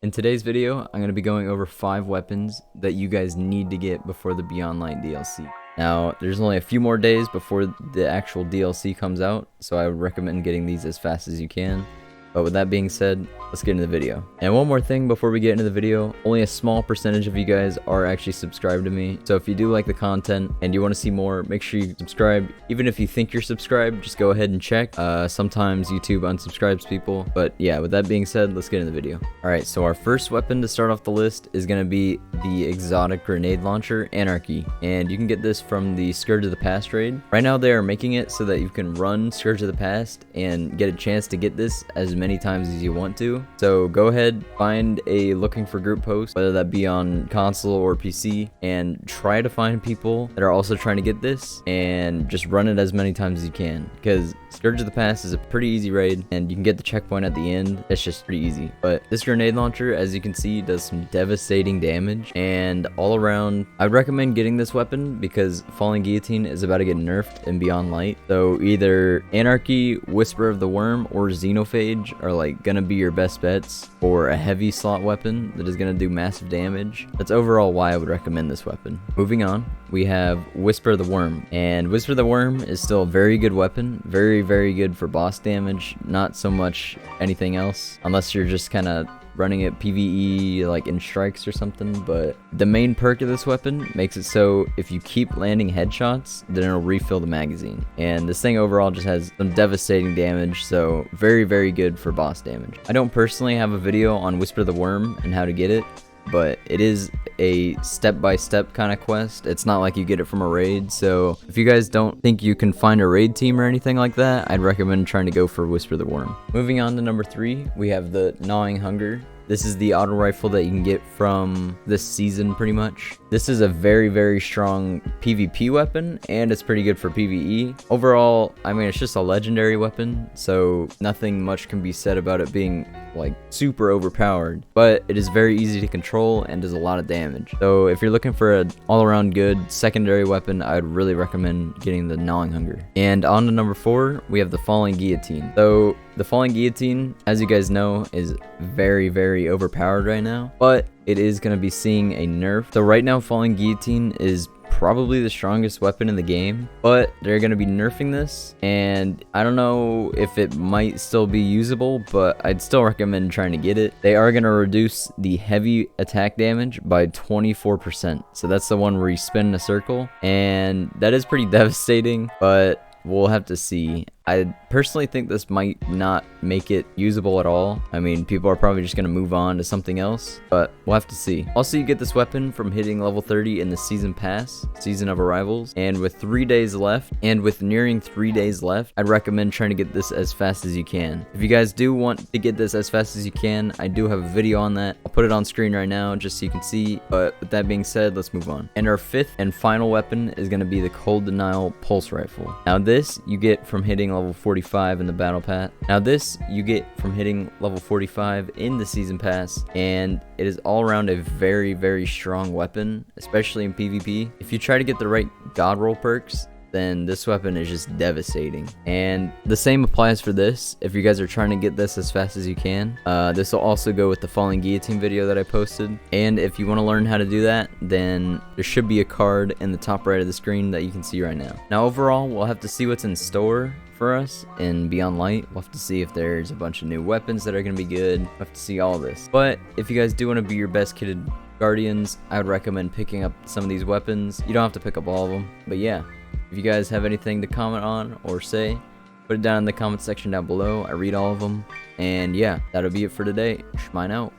In today's video, I'm going to be going over 5 weapons that you guys need to get before the Beyond Light DLC. Now, there's only a few more days before the actual DLC comes out, so I would recommend getting these as fast as you can. But with that being said, let's get into the video. And one more thing before we get into the video, only a small percentage of you guys are actually subscribed to me. So if you do like the content and you want to see more, make sure you subscribe. Even if you think you're subscribed, just go ahead and check. Sometimes YouTube unsubscribes people. But yeah, with that being said, let's get into the video. Alright, so our first weapon to start off the list is going to be the exotic grenade launcher, Anarchy. And you can get this from the Scourge of the Past raid. Right now they are making it so that you can run Scourge of the Past and get a chance to get this as many times as you want to. So go ahead, find a looking for group post, whether that be on console or PC, and try to find people that are also trying to get this and just run it as many times as you can, because Scourge of the Past is a pretty easy raid and you can get the checkpoint at the end. It's just pretty easy. But this grenade launcher, as you can see, does some devastating damage, and all around I'd recommend getting this weapon because Falling Guillotine is about to get nerfed in Beyond Light. So either Anarchy, Whisper of the Worm, or Xenophage are like gonna be your best bets for a heavy slot weapon that is gonna do massive damage. That's overall why I would recommend this weapon. Moving on, we have Whisper of the Worm, and Whisper of the Worm is still a very good weapon, very good for boss damage, not so much anything else unless you're just kind of running it PvE like in strikes or something. But the main perk of this weapon makes it so if you keep landing headshots, then it'll refill the magazine, and this thing overall just has some devastating damage, so very good for boss damage. I don't personally have a video on Whisper the Worm and how to get it, but it is a step-by-step kind of quest. It's not like you get it from a raid, so if you guys don't think you can find a raid team or anything like that, I'd recommend trying to go for Whisper the Worm. Moving on to number 3, we have the Gnawing Hunger. This is the auto rifle that you can get from this season pretty much. This is a very strong PvP weapon, and it's pretty good for PvE. Overall, I mean, it's just a legendary weapon, so nothing much can be said about it being like super overpowered, but it is very easy to control and does a lot of damage. So if you're looking for an all-around good secondary weapon, I'd really recommend getting the Gnawing Hunger. And on to number 4, we have the Falling Guillotine. So the Falling Guillotine, as you guys know, is very overpowered right now, but it is going to be seeing a nerf. So right now, Falling Guillotine is probably the strongest weapon in the game, but they're going to be nerfing this, and I don't know if it might still be usable, but I'd still recommend trying to get it. They are going to reduce the heavy attack damage by 24%, so that's the one where you spin in a circle, and that is pretty devastating, but we'll have to see. I personally think this might not make it usable at all. I mean, people are probably just going to move on to something else, but we'll have to see. Also, you get this weapon from hitting level 30 in the Season Pass, Season of Arrivals, and with 3 days left, and with nearing 3 days left, I'd recommend trying to get this as fast as you can. If you guys do want to get this as fast as you can, I do have a video on that. I'll put it on screen right now just so you can see, but with that being said, let's move on. And our 5th and final weapon is going to be the Cold Denial Pulse Rifle. Now this you get from hitting level 45 in the battle pass. Now this you get from hitting level 45 in the season pass, and it is all around a very strong weapon, especially in PvP. If you try to get the right god roll perks, then this weapon is just devastating. And the same applies for this. If you guys are trying to get this as fast as you can, this will also go with the Falling Guillotine video that I posted. And if you want to learn how to do that, then there should be a card in the top right of the screen that you can see right now. Now overall, we'll have to see what's in store for us in Beyond Light. We'll have to see if there's a bunch of new weapons that are going to be good. We'll have to see all this. But if you guys do want to be your best kitted Guardians, I would recommend picking up some of these weapons. You don't have to pick up all of them, but yeah. If you guys have anything to comment on or say, put it down in the comment section down below. I read all of them. And yeah, that'll be it for today. Shmine out.